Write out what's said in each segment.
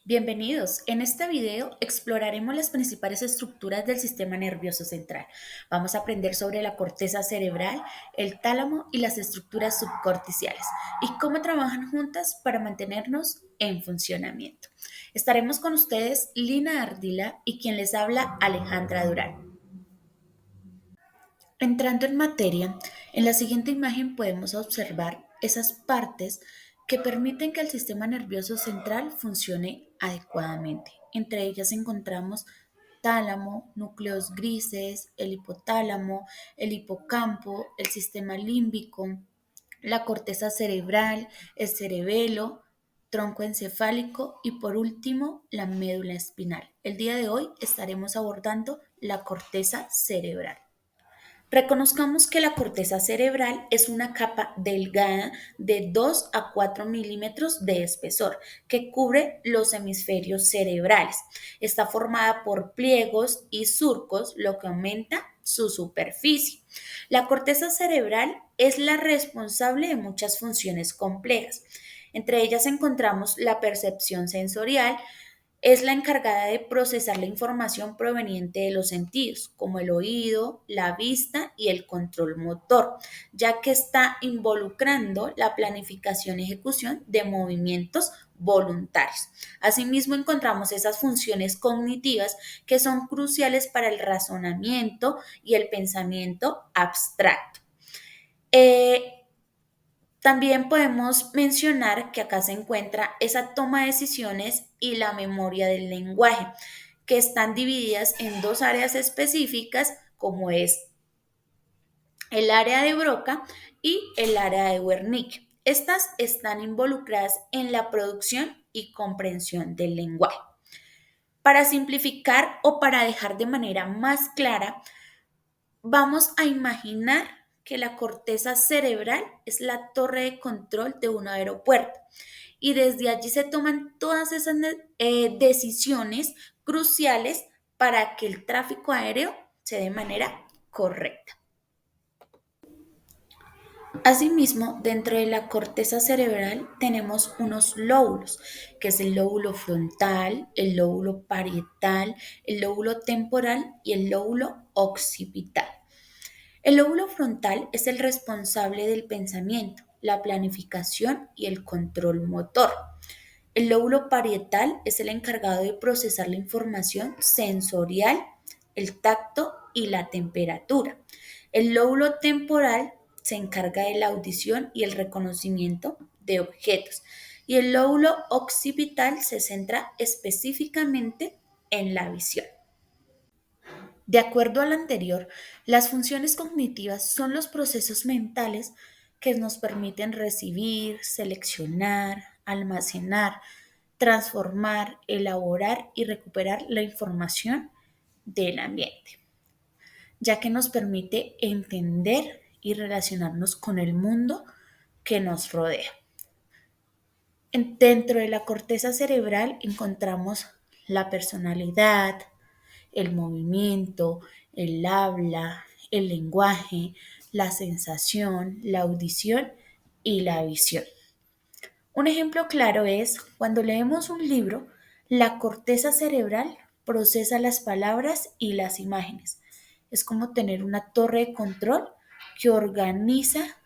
Bienvenidos. En este video exploraremos las principales estructuras del sistema nervioso central. Vamos a aprender sobre la corteza cerebral, el tálamo y las estructuras subcorticales y cómo trabajan juntas para mantenernos en funcionamiento. Estaremos con ustedes Lina Ardila y quien les habla Alejandra Durán. Entrando en materia, en la siguiente imagen podemos observar esas partes que permiten que el sistema nervioso central funcione adecuadamente. Entre ellas encontramos tálamo, núcleos grises, el hipotálamo, el hipocampo, el sistema límbico, la corteza cerebral, el cerebelo, tronco encefálico y por último la médula espinal. El día de hoy estaremos abordando la corteza cerebral. Reconozcamos que la corteza cerebral es una capa delgada de 2 a 4 milímetros de espesor que cubre los hemisferios cerebrales. Está formada por pliegos y surcos, lo que aumenta su superficie. La corteza cerebral es la responsable de muchas funciones complejas. Entre ellas encontramos la percepción sensorial, es la encargada de procesar la información proveniente de los sentidos, como el oído, la vista y el control motor, ya que está involucrando la planificación y ejecución de movimientos voluntarios. Asimismo, encontramos esas funciones cognitivas que son cruciales para el razonamiento y el pensamiento abstracto. Eh, También podemos mencionar que acá se encuentra esa toma de decisiones y la memoria del lenguaje, que están divididas en dos áreas específicas, como es el área de Broca y el área de Wernicke. Estas están involucradas en la producción y comprensión del lenguaje. Para simplificar o para dejar de manera más clara, vamos a imaginar que la corteza cerebral es la torre de control de un aeropuerto y desde allí se toman todas esas decisiones cruciales para que el tráfico aéreo se dé de manera correcta. Asimismo, dentro de la corteza cerebral tenemos unos lóbulos, que es el lóbulo frontal, el lóbulo parietal, el lóbulo temporal y el lóbulo occipital. El lóbulo frontal es el responsable del pensamiento, la planificación y el control motor. El lóbulo parietal es el encargado de procesar la información sensorial, el tacto y la temperatura. El lóbulo temporal se encarga de la audición y el reconocimiento de objetos. Y el lóbulo occipital se centra específicamente en la visión. De acuerdo al anterior, las funciones cognitivas son los procesos mentales que nos permiten recibir, seleccionar, almacenar, transformar, elaborar y recuperar la información del ambiente, ya que nos permite entender y relacionarnos con el mundo que nos rodea. Dentro de la corteza cerebral encontramos la personalidad, el movimiento, el habla, el lenguaje, la sensación, la audición y la visión. Un ejemplo claro es cuando leemos un libro, la corteza cerebral procesa las palabras y las imágenes. Es como tener una torre de control que organiza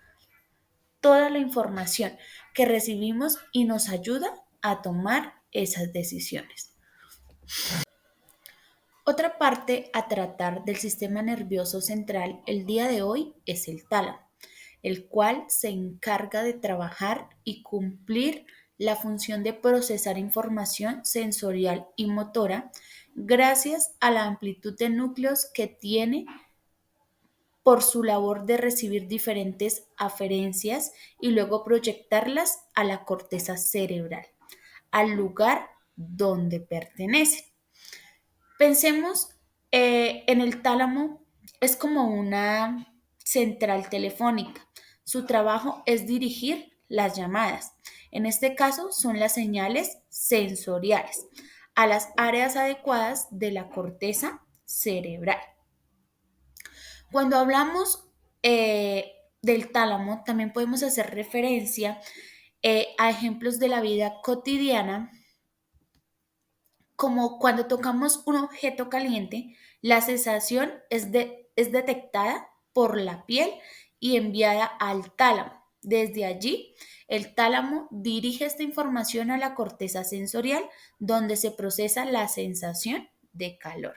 toda la información que recibimos y nos ayuda a tomar esas decisiones. Otra parte a tratar del sistema nervioso central el día de hoy es el tálamo, el cual se encarga de trabajar y cumplir la función de procesar información sensorial y motora gracias a la amplitud de núcleos que tiene por su labor de recibir diferentes aferencias y luego proyectarlas a la corteza cerebral, al lugar donde pertenece. Pensemos en el tálamo, es como una central telefónica. Su trabajo es dirigir las llamadas. En este caso son las señales sensoriales a las áreas adecuadas de la corteza cerebral. Cuando hablamos del tálamo, también podemos hacer referencia a ejemplos de la vida cotidiana como cuando tocamos un objeto caliente, la sensación es detectada por la piel y enviada al tálamo. Desde allí, el tálamo dirige esta información a la corteza sensorial, donde se procesa la sensación de calor.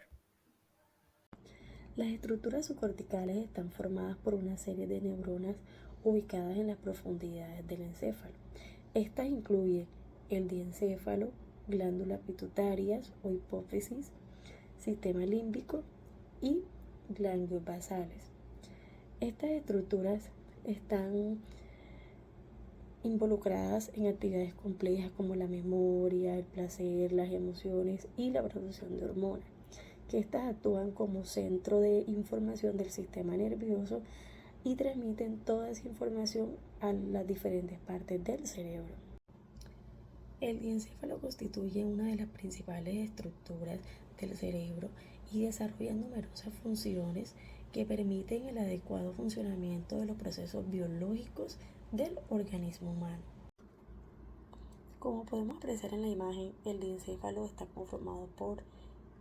Las estructuras subcorticales están formadas por una serie de neuronas ubicadas en las profundidades del encéfalo. Estas incluyen el diencéfalo, glándulas pituitarias o hipófisis, sistema límbico y ganglios basales. Estas estructuras están involucradas en actividades complejas como la memoria, el placer, las emociones y la producción de hormonas, que estas actúan como centro de información del sistema nervioso y transmiten toda esa información a las diferentes partes del cerebro. El diencéfalo constituye una de las principales estructuras del cerebro y desarrolla numerosas funciones que permiten el adecuado funcionamiento de los procesos biológicos del organismo humano. Como podemos apreciar en la imagen, el diencéfalo está conformado por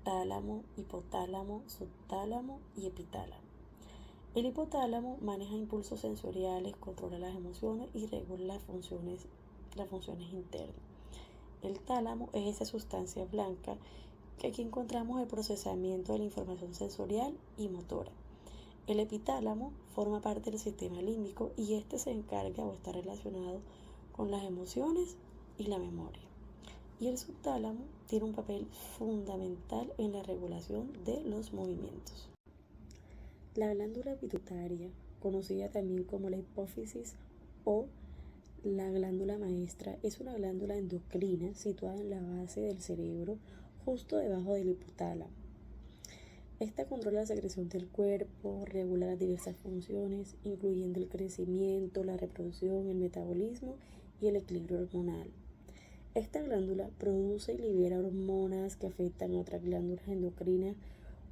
tálamo, hipotálamo, subtálamo y epitálamo. El hipotálamo maneja impulsos sensoriales, controla las emociones y regula las funciones internas. El tálamo es esa sustancia blanca que aquí encontramos el procesamiento de la información sensorial y motora. El epitálamo forma parte del sistema límbico y este se encarga o está relacionado con las emociones y la memoria. Y el subtálamo tiene un papel fundamental en la regulación de los movimientos. La glándula pituitaria, conocida también como la hipófisis o la glándula maestra, es una glándula endocrina situada en la base del cerebro, justo debajo del hipotálamo. Esta controla la secreción del cuerpo, regula las diversas funciones, incluyendo el crecimiento, la reproducción, el metabolismo y el equilibrio hormonal. Esta glándula produce y libera hormonas que afectan a otras glándulas endocrinas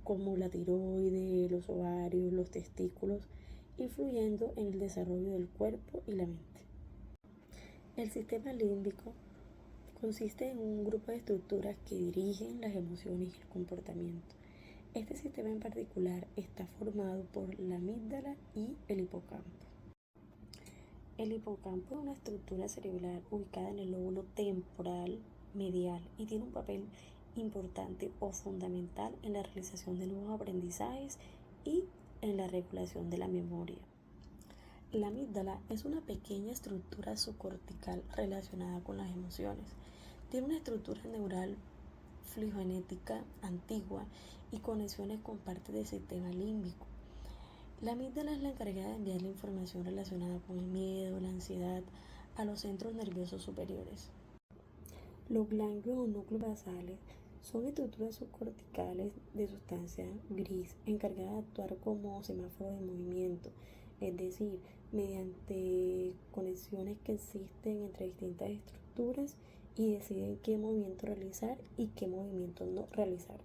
como la tiroides, los ovarios, los testículos, influyendo en el desarrollo del cuerpo y la mente. El sistema límbico consiste en un grupo de estructuras que dirigen las emociones y el comportamiento. Este sistema en particular está formado por la amígdala y el hipocampo. El hipocampo es una estructura cerebral ubicada en el lóbulo temporal medial y tiene un papel importante o fundamental en la realización de nuevos aprendizajes y en la regulación de la memoria. La amígdala es una pequeña estructura subcortical relacionada con las emociones. Tiene una estructura neural filogenética antigua y conexiones con partes del sistema límbico. La amígdala es la encargada de enviar la información relacionada con el miedo, la ansiedad, a los centros nerviosos superiores. Los ganglios o núcleos basales son estructuras subcorticales de sustancia gris encargadas de actuar como semáforos de movimiento, es decir, mediante conexiones que existen entre distintas estructuras y deciden qué movimiento realizar y qué movimiento no realizar.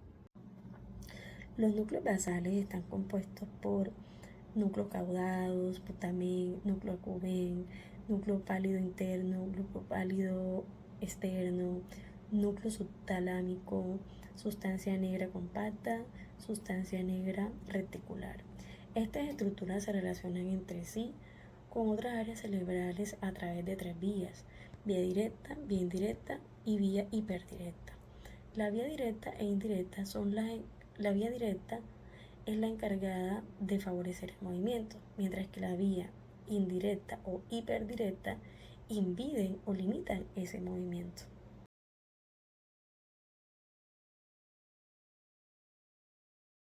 Los núcleos basales están compuestos por núcleos caudados, putamen, núcleo accumbens, núcleo pálido interno, núcleo pálido externo, núcleo subtalámico, sustancia negra compacta, sustancia negra reticular. Estas estructuras se relacionan entre sí con otras áreas cerebrales a través de tres vías: vía directa, vía indirecta y vía hiperdirecta. La vía directa e indirecta la vía directa es la encargada de favorecer el movimiento, mientras que la vía indirecta o hiperdirecta impiden o limitan ese movimiento.